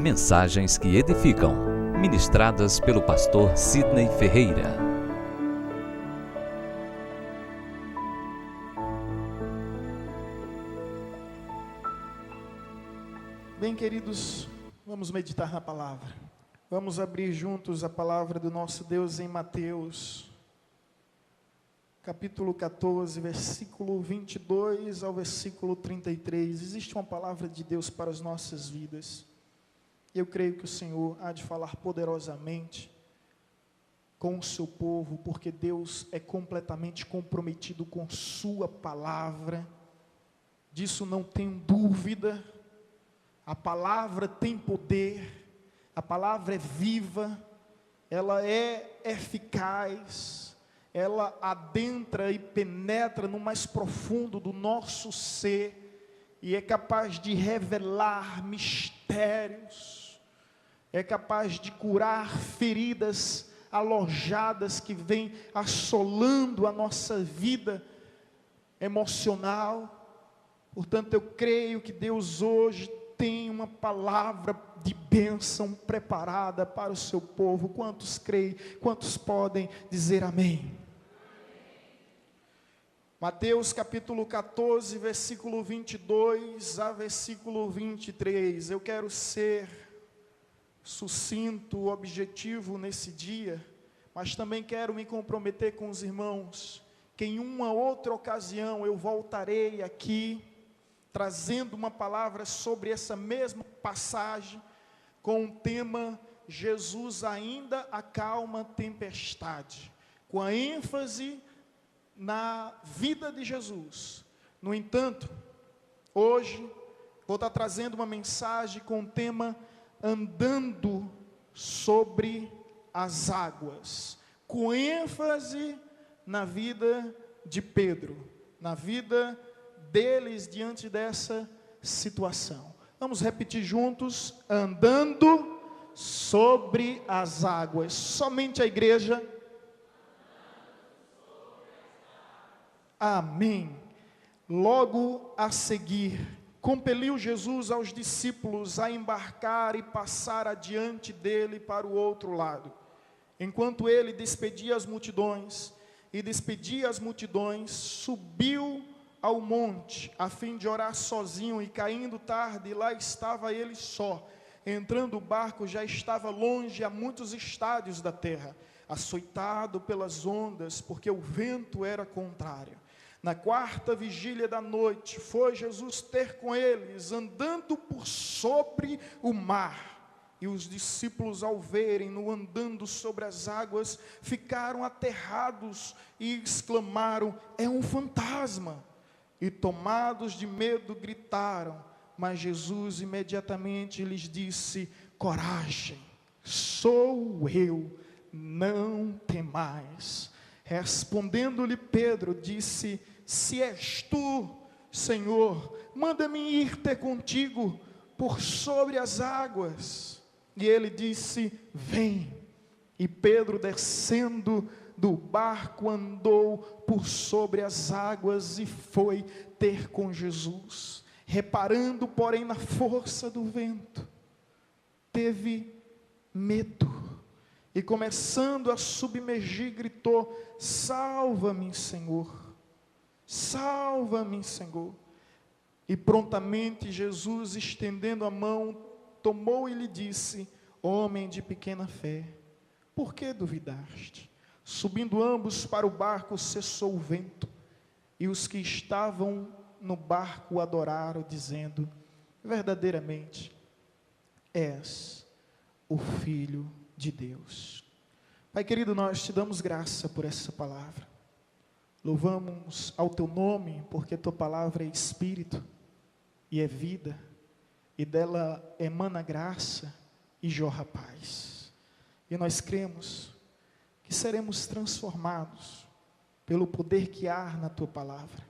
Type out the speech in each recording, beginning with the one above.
Mensagens que edificam, ministradas pelo pastor Sidney Ferreira. Bem, queridos, vamos meditar na palavra. Vamos abrir juntos a palavra do nosso Deus em Mateus, capítulo 14, versículo 22 ao versículo 33. Existe uma palavra de Deus para as nossas vidas. Eu creio que o Senhor há de falar poderosamente com o seu povo, porque Deus é completamente comprometido com sua palavra. Disso não tenho dúvida. A palavra tem poder, a palavra é viva, ela é eficaz, ela adentra e penetra no mais profundo do nosso ser e é capaz de revelar mistérios, é capaz de curar feridas alojadas que vêm assolando a nossa vida emocional. Portanto, eu creio que Deus hoje tem uma palavra de bênção preparada para o seu povo. Quantos creem? Quantos podem dizer amém? Mateus capítulo 14, versículo 22 a versículo 23. Eu quero ser sucinto, objetivo nesse dia, mas também quero me comprometer com os irmãos, que em uma outra ocasião eu voltarei aqui, trazendo uma palavra sobre essa mesma passagem, com o tema Jesus ainda acalma tempestade, com a ênfase na vida de Jesus. No entanto, hoje vou estar trazendo uma mensagem com o tema andando sobre as águas, com ênfase na vida de Pedro, na vida deles diante dessa situação. Vamos repetir juntos: andando sobre as águas. Somente a igreja. Amém. Logo a seguir, compeliu Jesus aos discípulos a embarcar e passar adiante dele para o outro lado. Enquanto ele despedia as multidões, subiu ao monte, a fim de orar sozinho, e caindo tarde, lá estava ele só. Entrando o barco, já estava longe a muitos estádios da terra, açoitado pelas ondas, porque o vento era contrário. Na quarta vigília da noite, foi Jesus ter com eles, andando por sobre o mar. E os discípulos, ao verem-no andando sobre as águas, ficaram aterrados e exclamaram: é um fantasma! E tomados de medo gritaram, mas Jesus imediatamente lhes disse: coragem, sou eu, não temais. Respondendo-lhe Pedro, disse: se és tu, Senhor, manda-me ir ter contigo por sobre as águas. E ele disse: vem. E Pedro, descendo do barco, andou por sobre as águas e foi ter com Jesus. Reparando, porém, na força do vento, teve medo e, começando a submergir, gritou: salva-me, Senhor, salva-me, Senhor. E prontamente Jesus, estendendo a mão, tomou e lhe disse: homem de pequena fé, por que duvidaste? Subindo ambos para o barco, cessou o vento, e os que estavam no barco o adoraram, dizendo: verdadeiramente és o Filho de Deus. Pai querido, nós te damos graça por essa palavra. Louvamos ao teu nome, porque tua palavra é espírito e é vida, e dela emana graça e jorra paz. E nós cremos que seremos transformados pelo poder que há na tua palavra,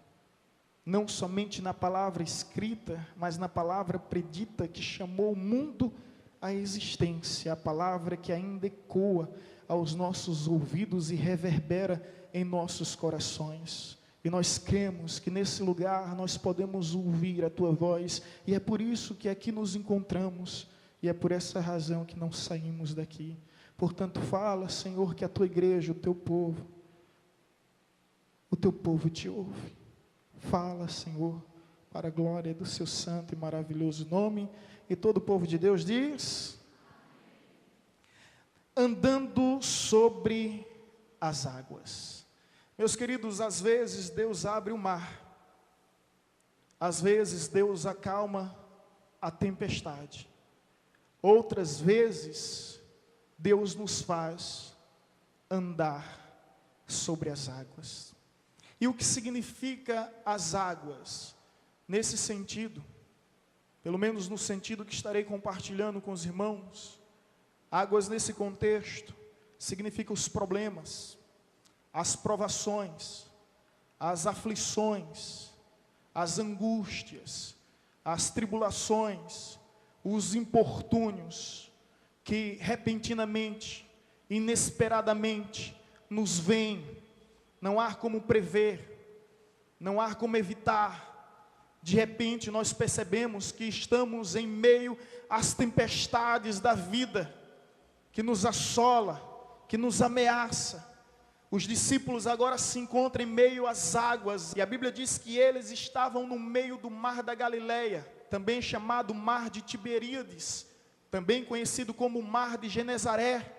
não somente na palavra escrita, mas na palavra predita que chamou o mundo à existência, a palavra que ainda ecoa aos nossos ouvidos e reverbera em nossos corações. E nós cremos que nesse lugar nós podemos ouvir a tua voz, e é por isso que aqui nos encontramos, E é por essa razão que não saímos daqui. Portanto, fala, Senhor, que a tua igreja, o teu povo te ouve. Fala, Senhor, para a glória do seu santo e maravilhoso nome. E todo o povo de Deus diz: andando sobre as águas. Meus queridos, às vezes Deus abre o mar, às vezes Deus acalma a tempestade, outras vezes Deus nos faz andar sobre as águas. E o que significa as águas? Nesse sentido, pelo menos no sentido que estarei compartilhando com os irmãos, águas nesse contexto significa os problemas, as provações, as aflições, as angústias, as tribulações, os importúnios que repentinamente, inesperadamente nos vêm. Não há como prever, não há como evitar. De repente nós percebemos que estamos em meio às tempestades da vida, que nos assola, que nos ameaça. Os discípulos agora se encontram em meio às águas, e a Bíblia diz que eles estavam no meio do mar da Galileia, também chamado mar de Tiberíades, também conhecido como mar de Genezaré.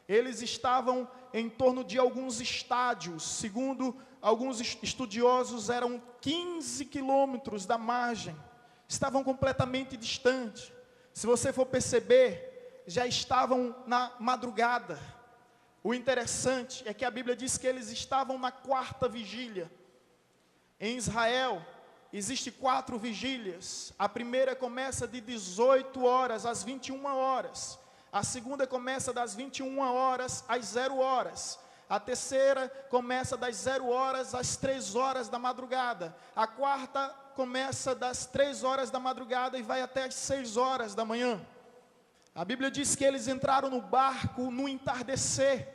Eles estavam em torno de alguns estádios, segundo alguns estudiosos, eram 15 quilômetros da margem, estavam completamente distantes. Se você for perceber, já estavam na madrugada. O interessante é que a Bíblia diz que eles estavam na 4ª vigília. Em Israel, existem 4 vigílias. A primeira começa de 18 horas às 21 horas. A segunda começa das 21 horas às 0 horas. A terceira começa das 0 horas às 3 horas da madrugada. A quarta começa das 3 horas da madrugada e vai até às 6 horas da manhã. A Bíblia diz que eles entraram no barco no entardecer,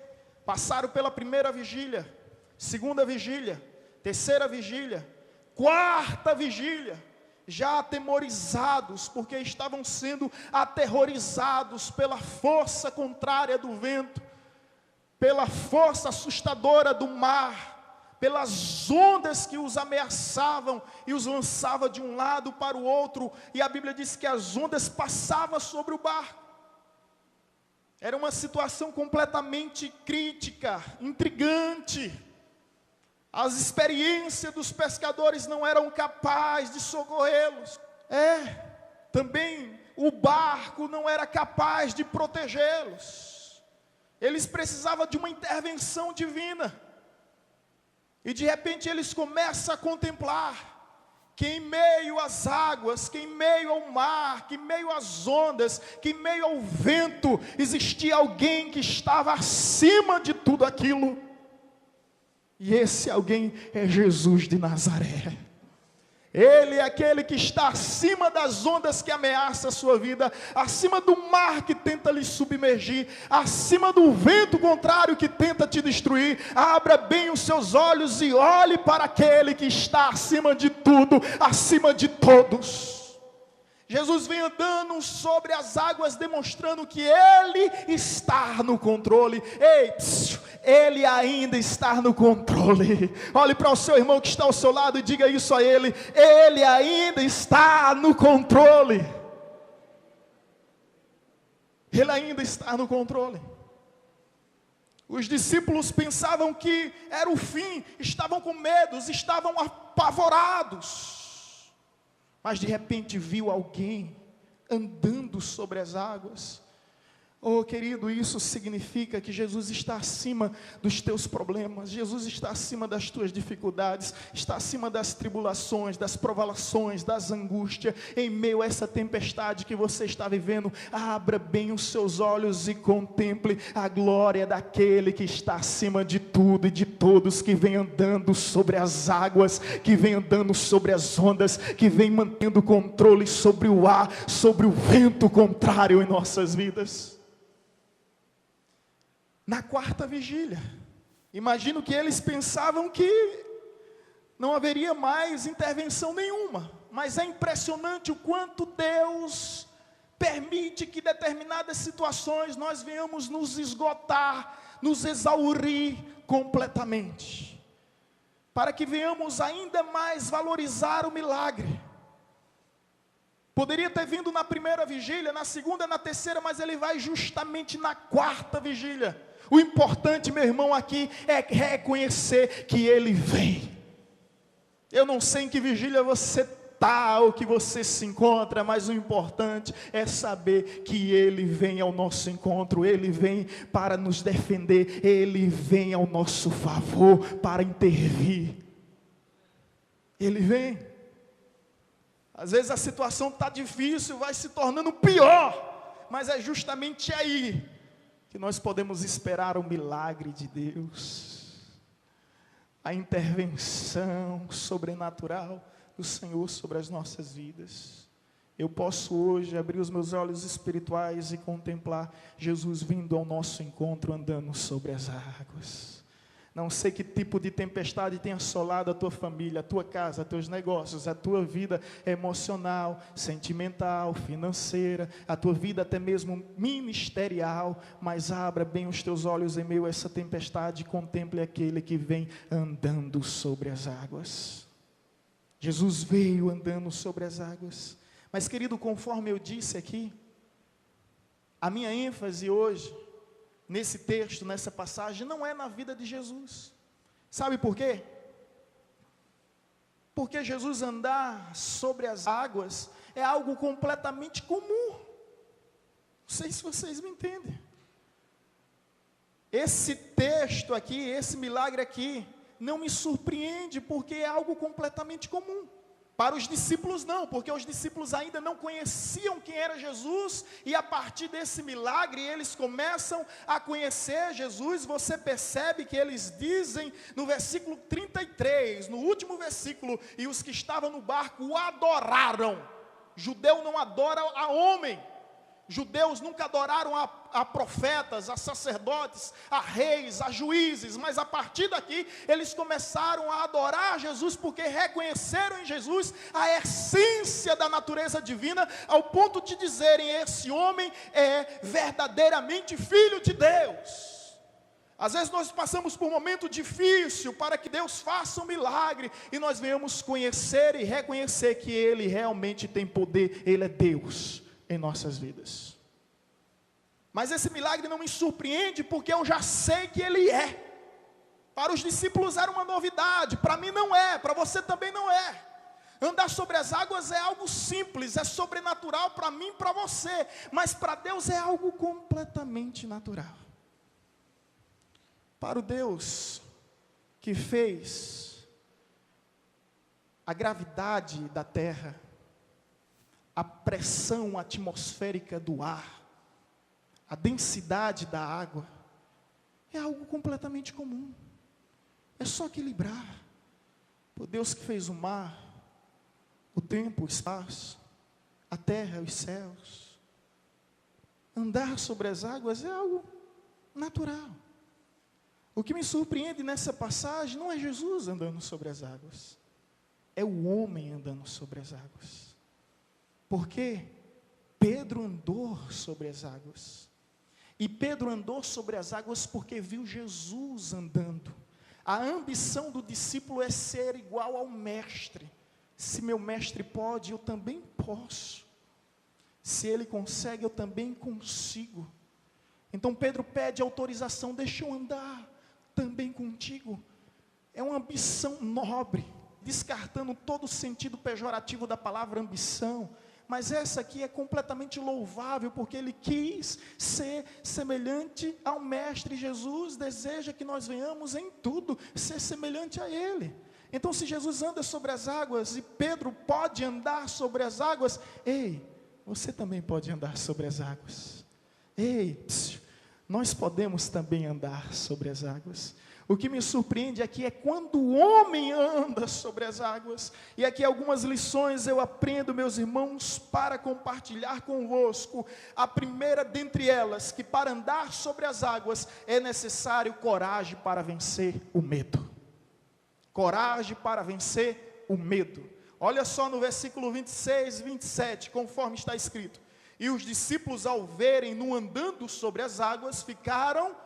passaram pela primeira vigília, segunda vigília, terceira vigília, 4ª vigília, já atemorizados, porque estavam sendo aterrorizados pela força contrária do vento, pela força assustadora do mar, pelas ondas que os ameaçavam e os lançava de um lado para o outro, e a Bíblia diz que as ondas passavam sobre o barco. Era uma situação completamente crítica, intrigante. As experiências dos pescadores não eram capazes de socorrê-los. Também o barco não era capaz de protegê-los. Eles precisavam de uma intervenção divina. E de repente eles começam a contemplar que em meio às águas, que em meio ao mar, que em meio às ondas, que em meio ao vento, existia alguém que estava acima de tudo aquilo. E esse alguém é Jesus de Nazaré. Ele é aquele que está acima das ondas que ameaçam a sua vida, acima do mar que tenta lhe submergir, acima do vento contrário que tenta te destruir. Abra bem os seus olhos e olhe para aquele que está acima de tudo, acima de todos. Jesus vem andando sobre as águas, demonstrando que Ele está no controle. Ele ainda está no controle. Olhe para o seu irmão que está ao seu lado e diga isso a ele. Ele ainda está no controle. Ele ainda está no controle. Os discípulos pensavam que era o fim, estavam com medo, estavam apavorados. Mas de repente viu alguém andando sobre as águas. Oh querido, isso significa que Jesus está acima dos teus problemas, Jesus está acima das tuas dificuldades, está acima das tribulações, das provações, das angústias. Em meio a essa tempestade que você está vivendo, abra bem os seus olhos e contemple a glória daquele que está acima de tudo e de todos, que vem andando sobre as águas, que vem andando sobre as ondas, que vem mantendo controle sobre o ar, sobre o vento contrário em nossas vidas. Na 4ª vigília, imagino que eles pensavam que não haveria mais intervenção nenhuma, mas é impressionante o quanto Deus permite que determinadas situações nós venhamos nos esgotar, nos exaurir completamente, para que venhamos ainda mais valorizar o milagre. Poderia ter vindo na primeira vigília, na segunda, na terceira, mas ele vai justamente na quarta vigília. O importante, meu irmão, aqui é reconhecer que ele vem. Eu não sei em que vigília você está ou que você se encontra, mas o importante é saber que ele vem ao nosso encontro, ele vem para nos defender, ele vem ao nosso favor para intervir. Ele vem. Às vezes a situação está difícil, vai se tornando pior, mas é justamente aí que nós podemos esperar o milagre de Deus, a intervenção sobrenatural do Senhor sobre as nossas vidas. Eu posso hoje abrir os meus olhos espirituais e contemplar Jesus vindo ao nosso encontro andando sobre as águas. Não sei que tipo de tempestade tem assolado a tua família, a tua casa, os teus negócios, a tua vida emocional, sentimental, financeira, a tua vida até mesmo ministerial, mas abra bem os teus olhos em meio a essa tempestade e contemple aquele que vem andando sobre as águas. Jesus veio andando sobre as águas. Mas, querido, conforme eu disse aqui, a minha ênfase hoje, nesse texto, nessa passagem, não é na vida de Jesus. Sabe por quê? Porque Jesus andar sobre as águas é algo completamente comum. Não sei se vocês me entendem. Esse texto aqui, esse milagre aqui, não me surpreende, porque é algo completamente comum. Para os discípulos não, porque os discípulos ainda não conheciam quem era Jesus, e a partir desse milagre eles começam a conhecer Jesus. Você percebe que eles dizem no versículo 33, no último versículo, e os que estavam no barco o adoraram. Judeu não adora a homem. Judeus nunca adoraram a profetas, a sacerdotes, a reis, a juízes, mas a partir daqui eles começaram a adorar Jesus, porque reconheceram em Jesus a essência da natureza divina, ao ponto de dizerem: esse homem é verdadeiramente filho de Deus. Às vezes nós passamos por um momento difícil para que Deus faça um milagre, e nós venhamos conhecer e reconhecer que Ele realmente tem poder, Ele é Deus em nossas vidas. Mas esse milagre não me surpreende, porque eu já sei que Ele é. Para os discípulos era uma novidade, para mim não é, para você também não é. Andar sobre as águas é algo simples, é sobrenatural para mim e para você, mas para Deus é algo completamente natural. Para o Deus que fez a gravidade da terra, a pressão atmosférica do ar, a densidade da água, é algo completamente comum. É só equilibrar. O Deus que fez o mar, o tempo, o espaço, a terra, os céus, andar sobre as águas é algo natural. O que me surpreende nessa passagem não é Jesus andando sobre as águas, é o homem andando sobre as águas. Porque Pedro andou sobre as águas. E Pedro andou sobre as águas porque viu Jesus andando. A ambição do discípulo é ser igual ao mestre. Se meu mestre pode, eu também posso. Se ele consegue, eu também consigo. Então Pedro pede autorização: deixa eu andar também contigo. É uma ambição nobre, descartando todo o sentido pejorativo da palavra ambição. Mas essa aqui é completamente louvável, porque ele quis ser semelhante ao Mestre. Jesus deseja que nós venhamos em tudo ser semelhante a Ele. Então, se Jesus anda sobre as águas e Pedro pode andar sobre as águas, ei, você também pode andar sobre as águas. Ei, nós podemos também andar sobre as águas. O que me surpreende aqui é quando o homem anda sobre as águas. E aqui algumas lições eu aprendo, meus irmãos, para compartilhar convosco. A primeira dentre elas, que para andar sobre as águas é necessário coragem para vencer o medo. Coragem para vencer o medo. Olha só no versículo 26 e 27, conforme está escrito: E os discípulos, ao verem-no andando sobre as águas, ficaram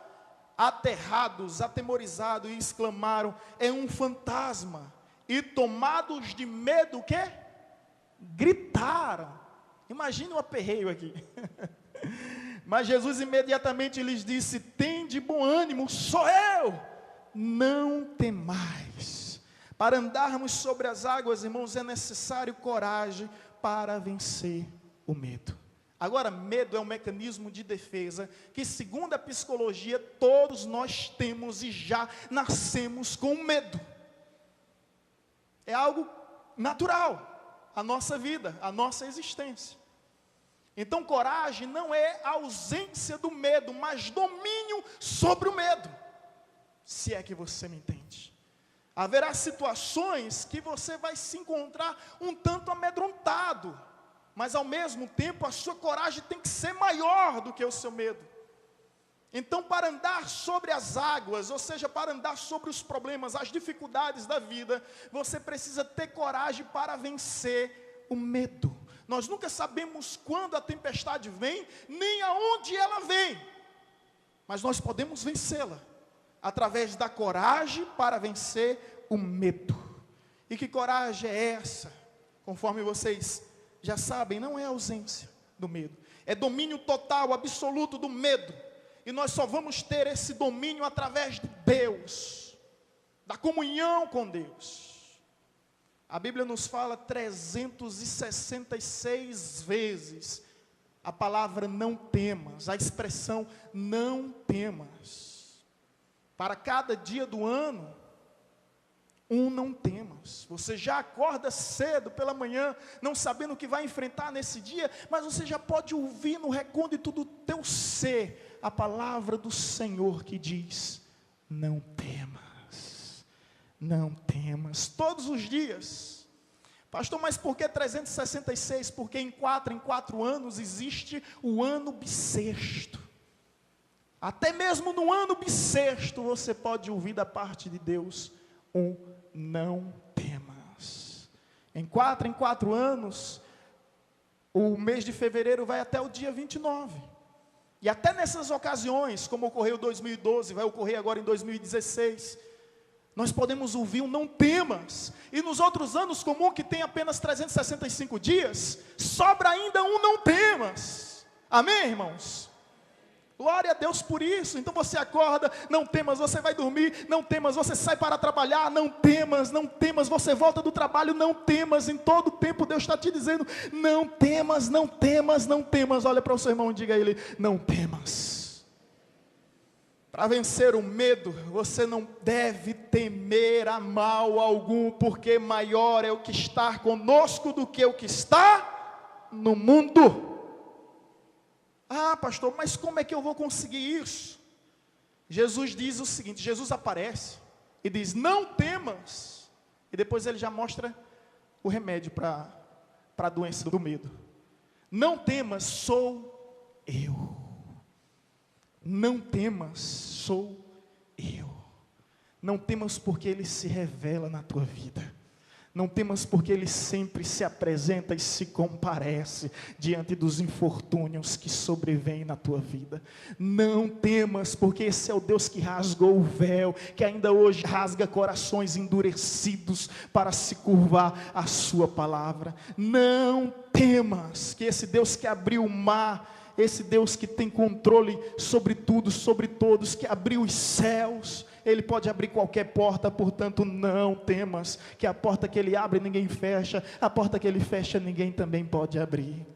aterrados, atemorizados e exclamaram: é um fantasma. E tomados de medo, o quê? Gritaram. Imagina o aperreio aqui. Mas Jesus imediatamente lhes disse: tende bom ânimo, sou eu, não temais. Para andarmos sobre as águas, irmãos, é necessário coragem para vencer o medo. Agora, medo é um mecanismo de defesa que, segundo a psicologia, todos nós temos e já nascemos com medo. É algo natural, a nossa vida, a nossa existência. Então, coragem não é a ausência do medo, mas domínio sobre o medo. Se é que você me entende. Haverá situações que você vai se encontrar um tanto amedrontado, mas ao mesmo tempo a sua coragem tem que ser maior do que o seu medo. Então, para andar sobre as águas, ou seja, para andar sobre os problemas, as dificuldades da vida, você precisa ter coragem para vencer o medo. Nós nunca sabemos quando a tempestade vem, nem aonde ela vem, mas nós podemos vencê-la, através da coragem para vencer o medo. E que coragem é essa? Conforme vocês já sabem, não é ausência do medo, é domínio total, absoluto do medo. E nós só vamos ter esse domínio através de Deus, da comunhão com Deus. A Bíblia nos fala 366 vezes a palavra não temas, a expressão não temas. Para cada dia do ano, não temas. Você já acorda cedo pela manhã, não sabendo o que vai enfrentar nesse dia, mas você já pode ouvir no recôndito do teu ser a palavra do Senhor que diz: não temas, não temas, todos os dias. Pastor, mas por que 366? Porque em 4 anos existe o ano bissexto. Até mesmo no ano bissexto você pode ouvir da parte de Deus não temas. Em 4 anos, o mês de fevereiro vai até o dia 29. E até nessas ocasiões, como ocorreu em 2012, vai ocorrer agora em 2016, nós podemos ouvir não temas. E nos outros anos comum, que tem apenas 365 dias, sobra ainda não temas. Amém, irmãos? Glória a Deus por isso. Então você acorda, não temas, você vai dormir, não temas, você sai para trabalhar, não temas, não temas, você volta do trabalho, não temas. Em todo tempo Deus está te dizendo: não temas, não temas, não temas. Olha para o seu irmão e diga a ele: não temas. Para vencer o medo, você não deve temer a mal algum, porque maior é o que está conosco do que o que está no mundo. Ah, pastor, mas como é que eu vou conseguir isso? Jesus diz o seguinte: Jesus aparece e diz: não temas. E depois ele já mostra o remédio para a doença do medo. Não temas, sou eu. Não temas, sou eu. Não temas porque ele se revela na tua vida. Não temas porque ele sempre se apresenta e se comparece diante dos infortúnios que sobrevêm na tua vida. Não temas porque esse é o Deus que rasgou o véu, que ainda hoje rasga corações endurecidos para se curvar à sua palavra. Não temas que esse Deus que abriu o mar, esse Deus que tem controle sobre tudo, sobre todos, que abriu os céus, Ele pode abrir qualquer porta. Portanto não temas, que a porta que Ele abre ninguém fecha, a porta que Ele fecha ninguém também pode abrir.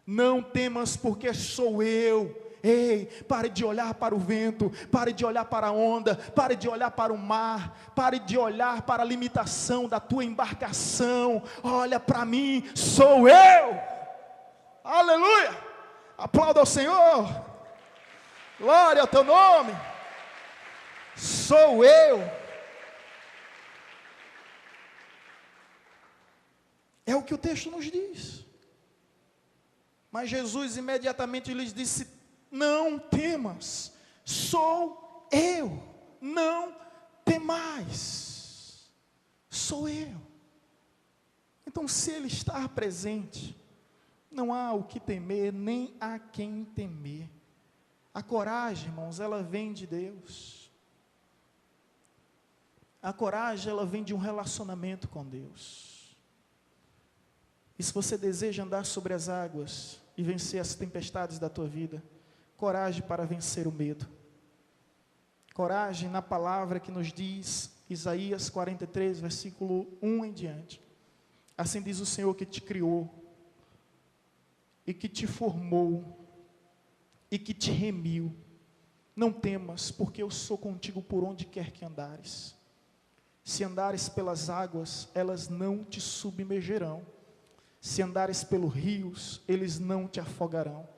Não temas porque sou eu. Ei, pare de olhar para o vento, pare de olhar para a onda, pare de olhar para o mar, pare de olhar para a limitação da tua embarcação. Olha para mim, sou eu. Aleluia, aplauda ao Senhor, glória ao teu nome. Sou eu. É o que o texto nos diz. Mas Jesus imediatamente lhes disse: não temas, sou eu, não temais, sou eu. Então, se Ele está presente, Não há o que temer, nem há quem temer. A coragem, irmãos, ela vem de Deus. A coragem, ela vem de um relacionamento com Deus. E se você deseja andar sobre as águas e vencer as tempestades da tua vida, coragem para vencer o medo. Coragem na palavra que nos diz, Isaías 43, versículo 1 em diante. Assim diz o Senhor que te criou, e que te formou, e que te remiu. Não temas, porque eu sou contigo por onde quer que andares. Se andares pelas águas, elas não te submergerão. Se andares pelos rios, eles não te afogarão.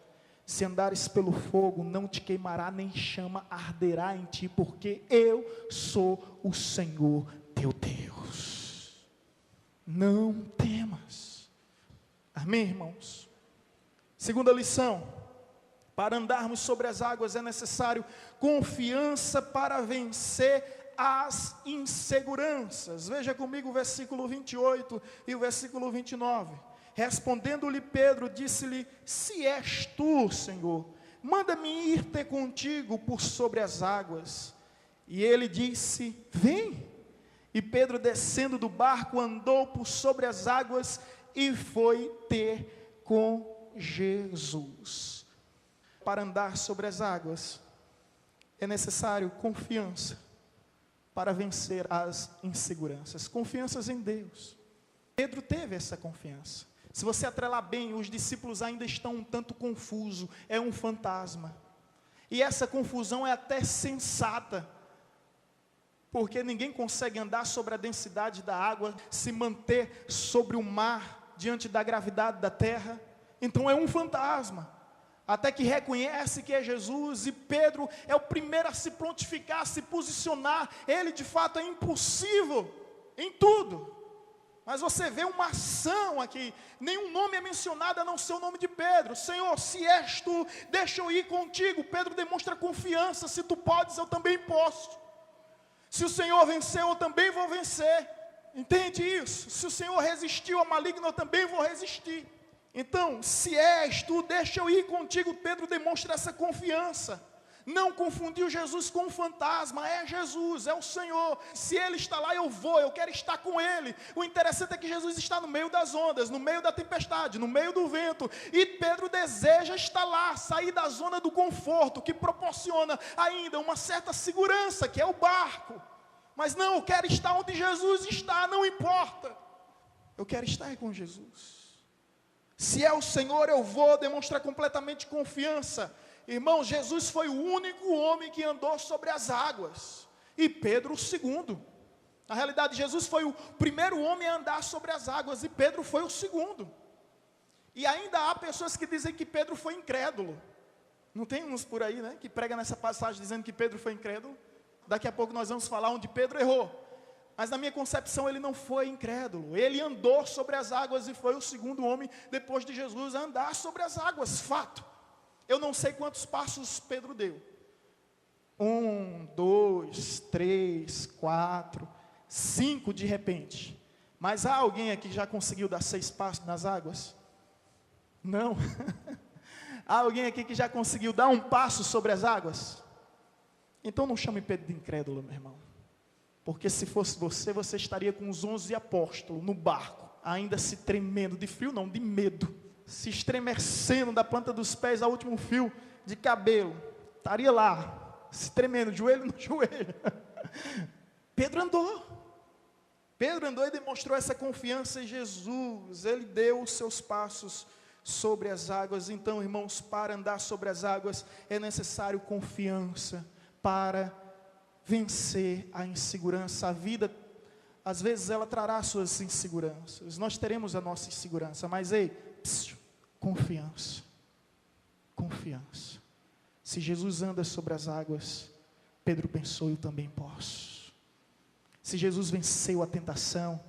Se andares pelo fogo, não te queimará, nem chama arderá em ti, porque eu sou o Senhor teu Deus. Não temas. Amém, irmãos? Segunda lição: para andarmos sobre as águas é necessário confiança para vencer as inseguranças. Veja comigo o versículo 28 e o versículo 29. Respondendo-lhe Pedro, disse-lhe: se és tu, Senhor, manda-me ir ter contigo por sobre as águas. E ele disse: vem. E Pedro, descendo do barco, andou por sobre as águas e foi ter com Jesus. Para andar sobre as águas é necessário confiança para vencer as inseguranças. Confianças em Deus. Pedro teve essa confiança. Se você atrelar bem, os discípulos ainda estão um tanto confusos. É um fantasma. E essa confusão é até sensata, porque ninguém consegue andar sobre a densidade da água, se manter sobre o mar, diante da gravidade da terra. Então é um fantasma, até que reconhece que é Jesus, e Pedro é o primeiro a se prontificar, a se posicionar. Ele de fato é impossível em tudo, mas você vê uma ação aqui, nenhum nome é mencionado a não ser o nome de Pedro. Senhor, se és tu, deixa eu ir contigo. Pedro demonstra confiança: se tu podes, eu também posso. Se o Senhor venceu, eu também vou vencer. Entende isso? Se o Senhor resistiu ao maligno, eu também vou resistir. Então, se és tu, deixa eu ir contigo. Pedro demonstra essa confiança. Não confundiu Jesus com um fantasma. É Jesus, é o Senhor. Se Ele está lá, eu vou, eu quero estar com Ele. O interessante é que Jesus está no meio das ondas, no meio da tempestade, no meio do vento. E Pedro deseja estar lá, sair da zona do conforto, que proporciona ainda uma certa segurança, que é o barco. Mas não, eu quero estar onde Jesus está, não importa. Eu quero estar com Jesus. Se é o Senhor, eu vou demonstrar completamente confiança. Irmão, Jesus foi o único homem que andou sobre as águas, e Pedro o segundo. Na realidade, Jesus foi o primeiro homem a andar sobre as águas, e Pedro foi o segundo. E ainda há pessoas que dizem que Pedro foi incrédulo. Não tem uns por aí, né, que pregam nessa passagem dizendo que Pedro foi incrédulo? Daqui a pouco nós vamos falar onde Pedro errou. Mas na minha concepção ele não foi incrédulo. Ele andou sobre as águas e foi o segundo homem depois de Jesus a andar sobre as águas. Fato. Eu não sei quantos passos Pedro deu. 1, 2, 3, 4, 5 de repente. Mas há alguém aqui que já conseguiu dar 6 passos nas águas? Não. Há alguém aqui que já conseguiu dar um passo sobre as águas? Então não chame Pedro de incrédulo, meu irmão. Porque se fosse você, você estaria com os 11 apóstolos no barco, ainda se tremendo, de frio não, de medo, se estremecendo da planta dos pés ao último fio de cabelo. Estaria lá, se tremendo, joelho no joelho. Pedro andou e demonstrou essa confiança em Jesus. Ele deu os seus passos sobre as águas. Então, irmãos, para andar sobre as águas é necessário confiança para vencer a insegurança. A vida, às vezes, ela trará suas inseguranças. Nós teremos a nossa insegurança, mas confiança. Confiança. Se Jesus anda sobre as águas, Pedro pensou: eu também posso. Se Jesus venceu a tentação,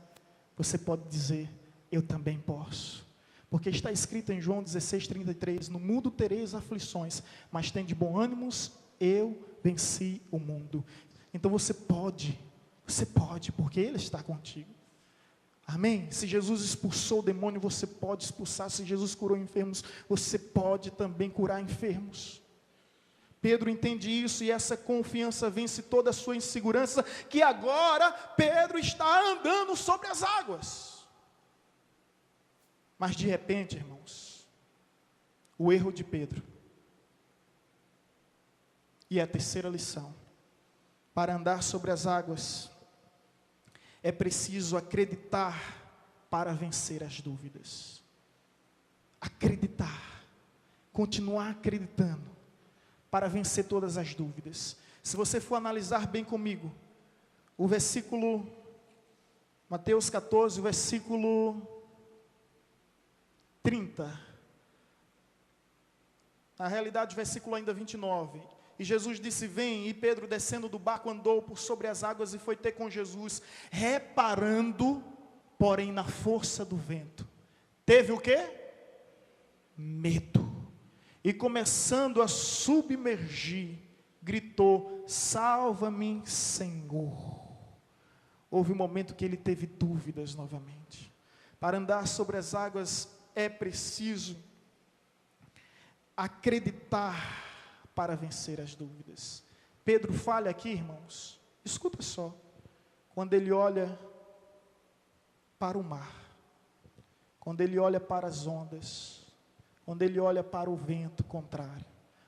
você pode dizer: eu também posso. Porque está escrito em João 16:33, no mundo tereis aflições, mas tende bom ânimo, eu venci o mundo. Então você pode, porque Ele está contigo. Amém? Se Jesus expulsou o demônio, você pode expulsar. Se Jesus curou enfermos, você pode também curar enfermos. Pedro entende isso, e essa confiança vence toda a sua insegurança, que agora Pedro está andando sobre as águas. Mas de repente, irmãos, o erro de Pedro, e a terceira lição: para andar sobre as águas, é preciso acreditar para vencer as dúvidas. Acreditar, continuar acreditando, para vencer todas as dúvidas. Se você for analisar bem comigo, o versículo, Mateus 14, o versículo 30, na realidade o versículo ainda 29, e Jesus disse: vem, e Pedro, descendo do barco, andou por sobre as águas e foi ter com Jesus, reparando, porém, na força do vento. Teve o quê? Medo. E começando a submergir, gritou: salva-me, Senhor. Houve um momento que ele teve dúvidas novamente. Para andar sobre as águas é preciso acreditar para vencer as dúvidas. Pedro falha aqui, irmãos. Escuta só. Quando ele olha para o mar, quando ele olha para as ondas, quando ele olha para o vento contrário.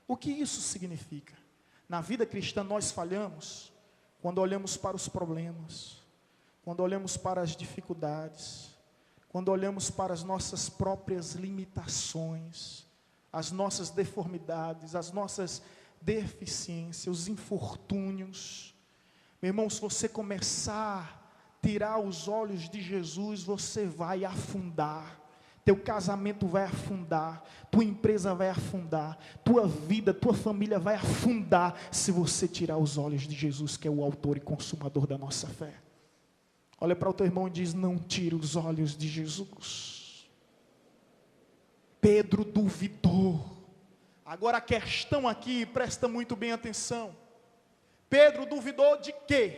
O que isso significa? Na vida cristã nós falhamos quando olhamos para os problemas, quando olhamos para as dificuldades, quando olhamos para as nossas próprias limitações, as nossas deformidades, as nossas deficiências, os infortúnios. Meu irmão, se você começar a tirar os olhos de Jesus, você vai afundar. Teu casamento vai afundar, tua empresa vai afundar, tua vida, tua família vai afundar, se você tirar os olhos de Jesus, que é o autor e consumador da nossa fé. Olha para o teu irmão e diz: não tire os olhos de Jesus. Pedro duvidou. Agora a questão aqui, presta muito bem atenção. Pedro duvidou de quê?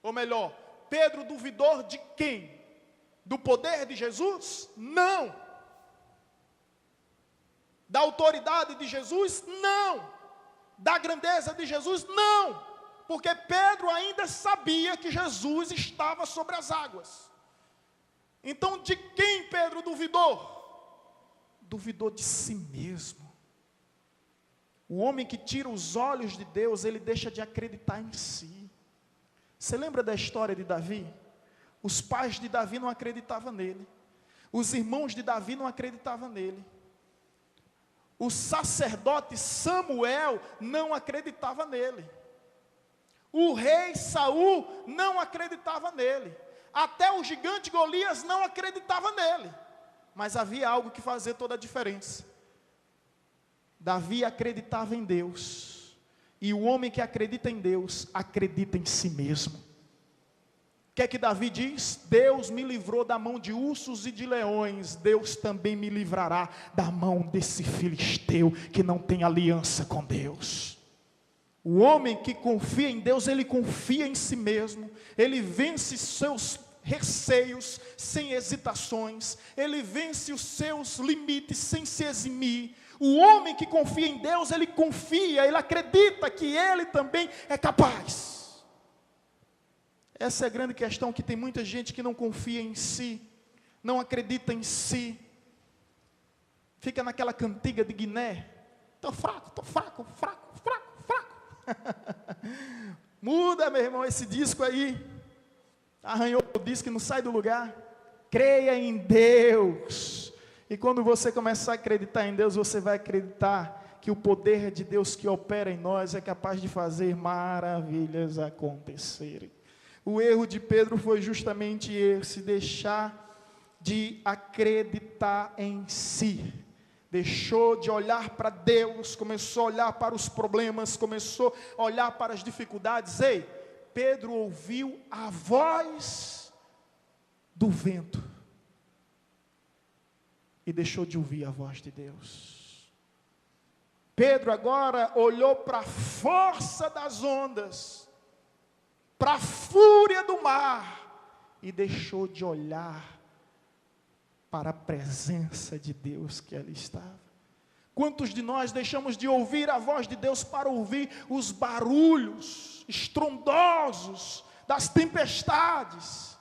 Ou melhor, Pedro duvidou de quem? Do poder de Jesus? Não. Da autoridade de Jesus? Não. Da grandeza de Jesus? Não. Porque Pedro ainda sabia que Jesus estava sobre as águas. Então, de quem Pedro duvidou? Duvidou de si mesmo. O homem que tira os olhos de Deus, ele deixa de acreditar em si. Você lembra da história de Davi? Os pais de Davi não acreditavam nele. Os irmãos de Davi não acreditavam nele. O sacerdote Samuel não acreditava nele. O rei Saul não acreditava nele. Até o gigante Golias não acreditava nele. Mas havia algo que fazia toda a diferença. Davi acreditava em Deus. E o homem que acredita em Deus, acredita em si mesmo. O que é que Davi diz? Deus me livrou da mão de ursos e de leões. Deus também me livrará da mão desse filisteu que não tem aliança com Deus. O homem que confia em Deus, ele confia em si mesmo. Ele vence seus receios sem hesitações. Ele vence os seus limites sem se eximir. O homem que confia em Deus, ele confia, ele acredita que ele também é capaz. Essa é a grande questão, que tem muita gente que não confia em si, não acredita em si, fica naquela cantiga de Guiné: estou fraco, fraco, fraco, fraco, fraco. Muda, meu irmão, esse disco aí, arranhou o disco e não sai do lugar. Creia em Deus. E quando você começar a acreditar em Deus, você vai acreditar que o poder de Deus que opera em nós é capaz de fazer maravilhas acontecerem. O erro de Pedro foi justamente esse: deixar de acreditar em si. Deixou de olhar para Deus, começou a olhar para os problemas, começou a olhar para as dificuldades. Ei, Pedro ouviu a voz do vento e deixou de ouvir a voz de Deus. Pedro agora olhou para a força das ondas, para a fúria do mar, e deixou de olhar para a presença de Deus que ali estava. Quantos de nós deixamos de ouvir a voz de Deus para ouvir os barulhos estrondosos das tempestades?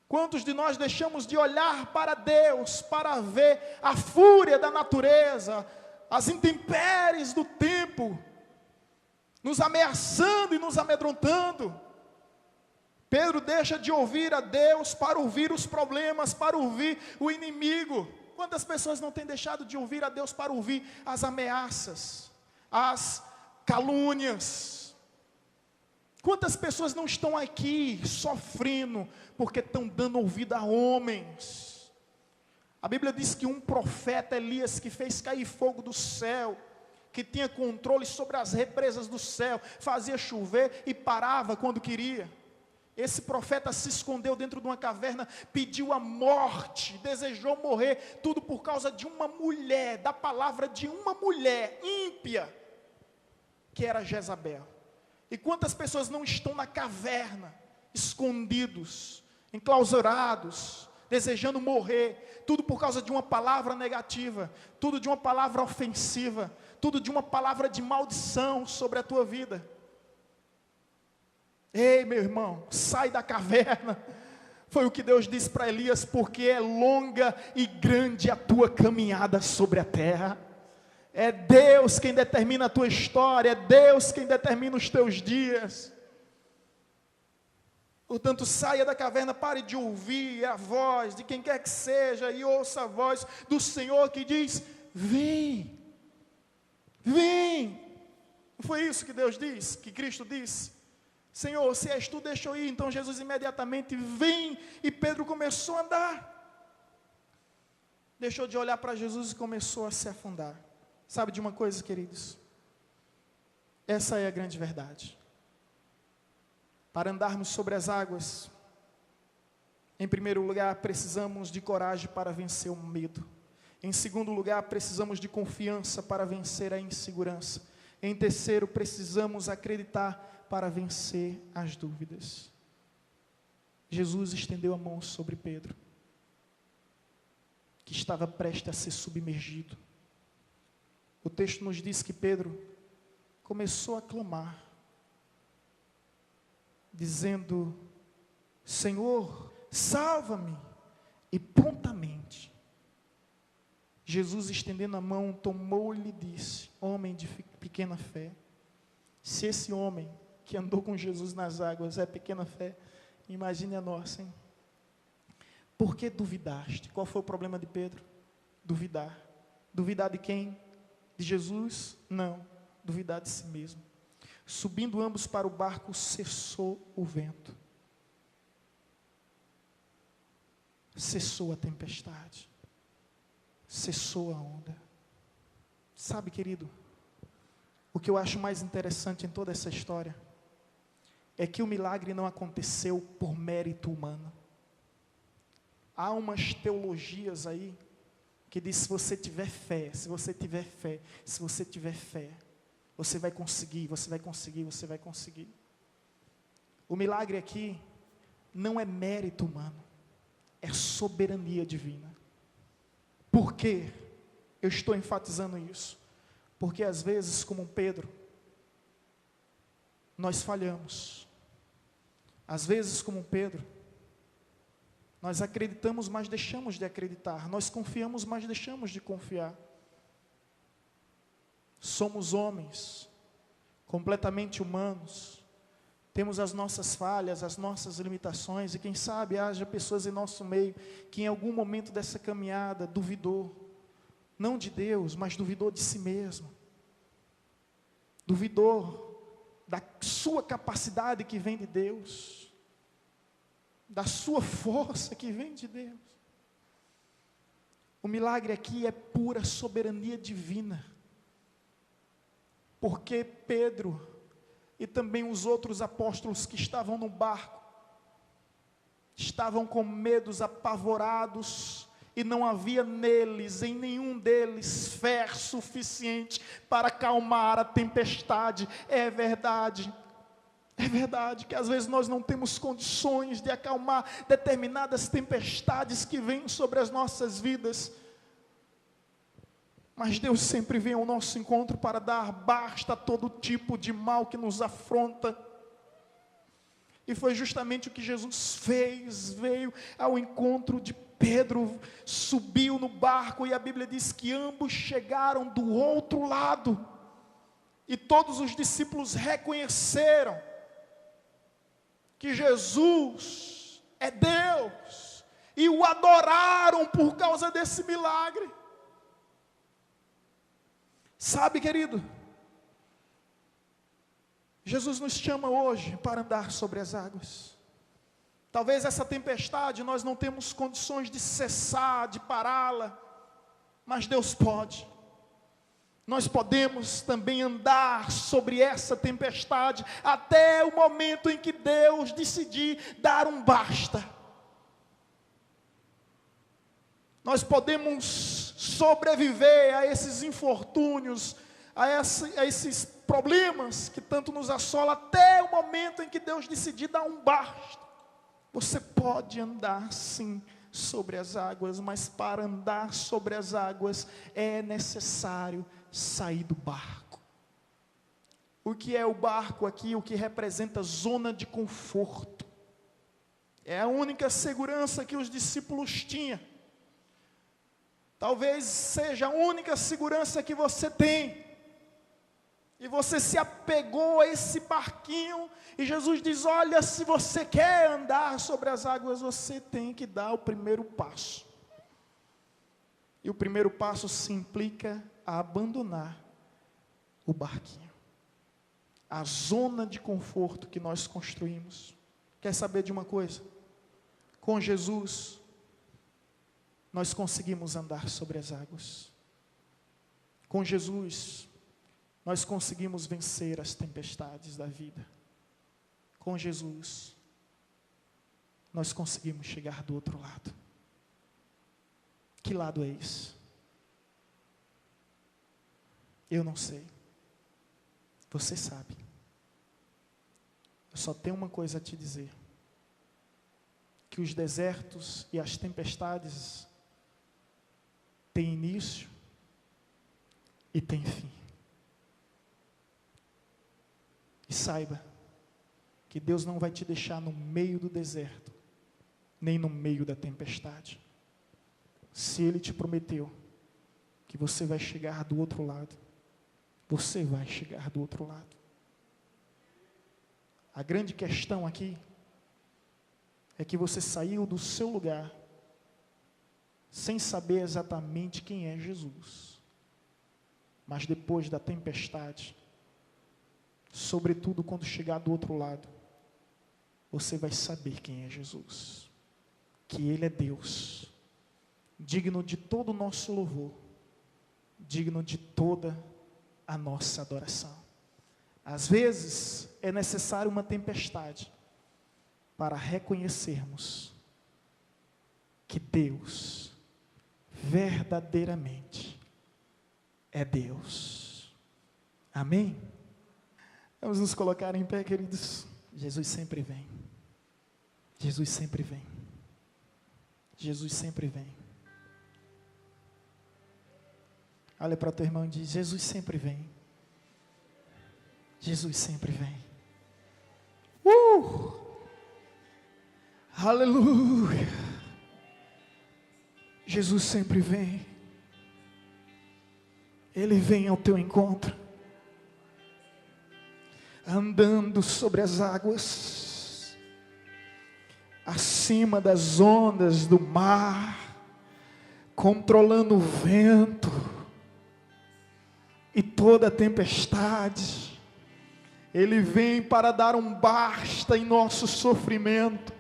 Quantos de nós deixamos de olhar para Deus para ver a fúria da natureza, as intempéries do tempo, nos ameaçando e nos amedrontando? Pedro deixa de ouvir a Deus para ouvir os problemas, para ouvir o inimigo. Quantas pessoas não têm deixado de ouvir a Deus para ouvir as ameaças, as calúnias? Quantas pessoas não estão aqui sofrendo porque estão dando ouvido a homens? A Bíblia diz que um profeta, Elias, que fez cair fogo do céu, que tinha controle sobre as represas do céu, fazia chover e parava quando queria. Esse profeta se escondeu dentro de uma caverna, pediu a morte, desejou morrer, tudo por causa de uma mulher, da palavra de uma mulher ímpia, que era Jezabel. E quantas pessoas não estão na caverna, escondidos, enclausurados, desejando morrer, tudo por causa de uma palavra negativa, tudo de uma palavra ofensiva, tudo de uma palavra de maldição sobre a tua vida. Ei, meu irmão, sai da caverna. Foi o que Deus disse para Elias, porque é longa e grande a tua caminhada sobre a terra. É Deus quem determina a tua história, é Deus quem determina os teus dias. Portanto, saia da caverna, pare de ouvir a voz de quem quer que seja, e ouça a voz do Senhor que diz: vem, vem. Não foi isso que Deus disse, que Cristo disse? Senhor, se és tu, deixa eu ir. Então Jesus imediatamente vem, e Pedro começou a andar. Deixou de olhar para Jesus e começou a se afundar. Sabe de uma coisa, queridos? Essa é a grande verdade. Para andarmos sobre as águas, em primeiro lugar, precisamos de coragem para vencer o medo. Em segundo lugar, precisamos de confiança para vencer a insegurança. Em terceiro, precisamos acreditar para vencer as dúvidas. Jesus estendeu a mão sobre Pedro, que estava prestes a ser submergido. O texto nos diz que Pedro começou a clamar, dizendo: Senhor, salva-me. E prontamente, Jesus, estendendo a mão, tomou-lhe e disse: homem de pequena fé. Se esse homem que andou com Jesus nas águas é pequena fé, imagine a nossa, hein? Por que duvidaste? Qual foi o problema de Pedro? Duvidar. Duvidar de quem? De Jesus? Não, duvidar de si mesmo. Subindo ambos para o barco, cessou o vento. Cessou a tempestade. Cessou a onda. Sabe, querido, o que eu acho mais interessante em toda essa história é que o milagre não aconteceu por mérito humano. Há umas teologias aí que diz: se você tiver fé, se você tiver fé, se você tiver fé, você vai conseguir, você vai conseguir, você vai conseguir. O milagre aqui não é mérito humano, é soberania divina. Por quê? Eu estou enfatizando isso. Porque às vezes, como Pedro, nós falhamos. Às vezes, como Pedro, nós acreditamos, mas deixamos de acreditar. Nós confiamos, mas deixamos de confiar. Somos homens, completamente humanos. Temos as nossas falhas, as nossas limitações. E quem sabe haja pessoas em nosso meio que em algum momento dessa caminhada duvidou. Não de Deus, mas duvidou de si mesmo. Duvidou da sua capacidade que vem de Deus, da sua força que vem de Deus. O milagre aqui é pura soberania divina, porque Pedro e também os outros apóstolos que estavam no barco estavam com medos, apavorados, e não havia neles, em nenhum deles, fé suficiente para acalmar a tempestade. É verdade, É verdade que às vezes nós não temos condições de acalmar determinadas tempestades que vêm sobre as nossas vidas. Mas Deus sempre vem ao nosso encontro para dar basta a todo tipo de mal que nos afronta. E foi justamente o que Jesus fez, veio ao encontro de Pedro, subiu no barco e a Bíblia diz que ambos chegaram do outro lado. E todos os discípulos reconheceram que Jesus é Deus e o adoraram por causa desse milagre. Sabe, querido, Jesus nos chama hoje para andar sobre as águas. Talvez essa tempestade nós não temos condições de cessar, de pará-la, mas Deus pode. Nós podemos também andar sobre essa tempestade até o momento em que Deus decidir dar um basta. Nós podemos sobreviver a esses infortúnios, a esses problemas que tanto nos assolam, até o momento em que Deus decidir dar um basta. Você pode andar sim sobre as águas, mas para andar sobre as águas é necessário sair do barco. O que é o barco aqui? O que representa zona de conforto. É a única segurança que os discípulos tinham. Talvez seja a única segurança que você tem. E você se apegou a esse barquinho. E Jesus diz, olha, se você quer andar sobre as águas, você tem que dar o primeiro passo. E o primeiro passo se implica a abandonar o barquinho. A zona de conforto que nós construímos. Quer saber de uma coisa? Com Jesus, nós conseguimos andar sobre as águas. Com Jesus, nós conseguimos vencer as tempestades da vida. Com Jesus, nós conseguimos chegar do outro lado. Que lado é esse? Eu não sei. Você sabe. Eu só tenho uma coisa a te dizer. Que os desertos e as tempestades têm início e têm fim. E saiba que Deus não vai te deixar no meio do deserto, nem no meio da tempestade. Se Ele te prometeu que você vai chegar do outro lado, você vai chegar do outro lado. A grande questão aqui é que você saiu do seu lugar sem saber exatamente quem é Jesus. Mas depois da tempestade, sobretudo quando chegar do outro lado, você vai saber quem é Jesus. Que Ele é Deus, digno de todo o nosso louvor, digno de toda a nossa adoração. Às vezes é necessário uma tempestade para reconhecermos que Deus verdadeiramente é Deus. Amém? Vamos nos colocar em pé, queridos. Jesus sempre vem. Jesus sempre vem. Jesus sempre vem. Olha para o teu irmão e diz, Jesus sempre vem. Jesus sempre vem. Aleluia. Jesus sempre vem. Ele vem ao teu encontro, andando sobre as águas, acima das ondas do mar, controlando o vento e toda a tempestade. Ele vem para dar um basta em nosso sofrimento.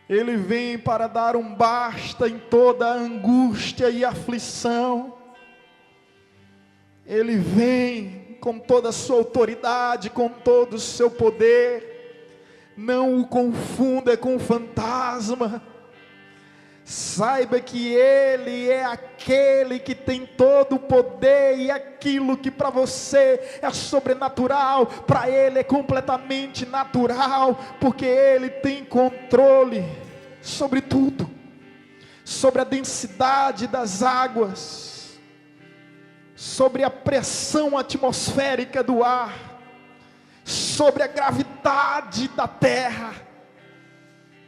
Ele vem para dar um basta em toda a angústia e aflição. Ele vem com toda a sua autoridade, com todo o seu poder. Não o confunda com fantasma. Saiba que Ele é aquele que tem todo o poder, e aquilo que para você é sobrenatural, para Ele é completamente natural, porque Ele tem controle sobre tudo, sobre a densidade das águas, sobre a pressão atmosférica do ar, sobre a gravidade da terra.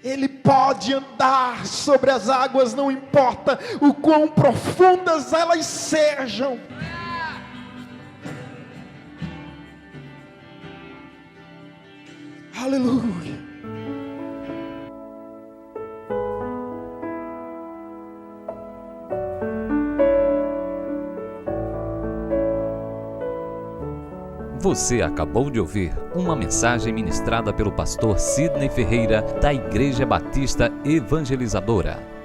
Ele pode andar sobre as águas, não importa o quão profundas elas sejam. Aleluia. Você acabou de ouvir uma mensagem ministrada pelo pastor Sidney Ferreira, da Igreja Batista Evangelizadora.